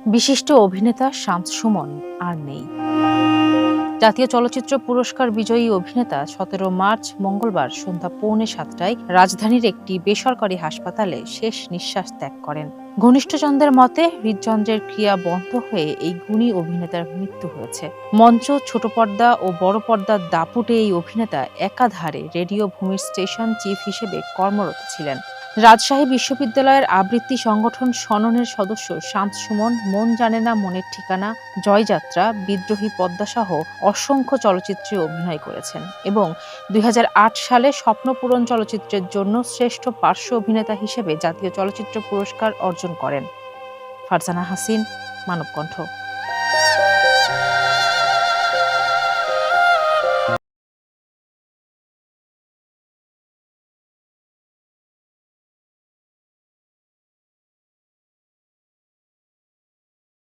বিশিষ্ট অভিনেতা শামস সুমন আর নেই। জাতীয় চলচ্চিত্র পুরস্কার বিজয়ী অভিনেতা ১৭ মার্চ মঙ্গলবার সন্ধ্যা 6:45টায় রাজধানীর একটি বেসরকারি হাসপাতালে শেষ নিঃশ্বাস ত্যাগ করেন। ঘনিষ্ঠজনদের মতে হৃদযন্ত্রের ক্রিয়া বন্ধ হয়ে এই গুণী অভিনেতার মৃত্যু হয়েছে। মঞ্চ, ছোট পর্দা ও বড় পর্দার দাপুটে এই অভিনেতা একাধারে রেডিও ভূমির স্টেশন চিফ হিসেবে কর্মরত ছিলেন। রাজশাহী বিশ্ববিদ্যালয়ের আবৃত্তি সংগঠন শননের সদস্য শামস সুমন মন জানে না, মনের ঠিকানা, জয়যাত্রা, বিদ্রোহী পদ্মাসহ অসংখ্য চলচ্চিত্রে অভিনয় করেছেন এবং ২০০৮ সালে স্বপ্নপূরণ চলচ্চিত্রের জন্য শ্রেষ্ঠ পার্শ্ব অভিনেতা হিসেবে জাতীয় চলচ্চিত্র পুরস্কার অর্জন করেন। ফারজানা হাসিন, মানবকণ্ঠ।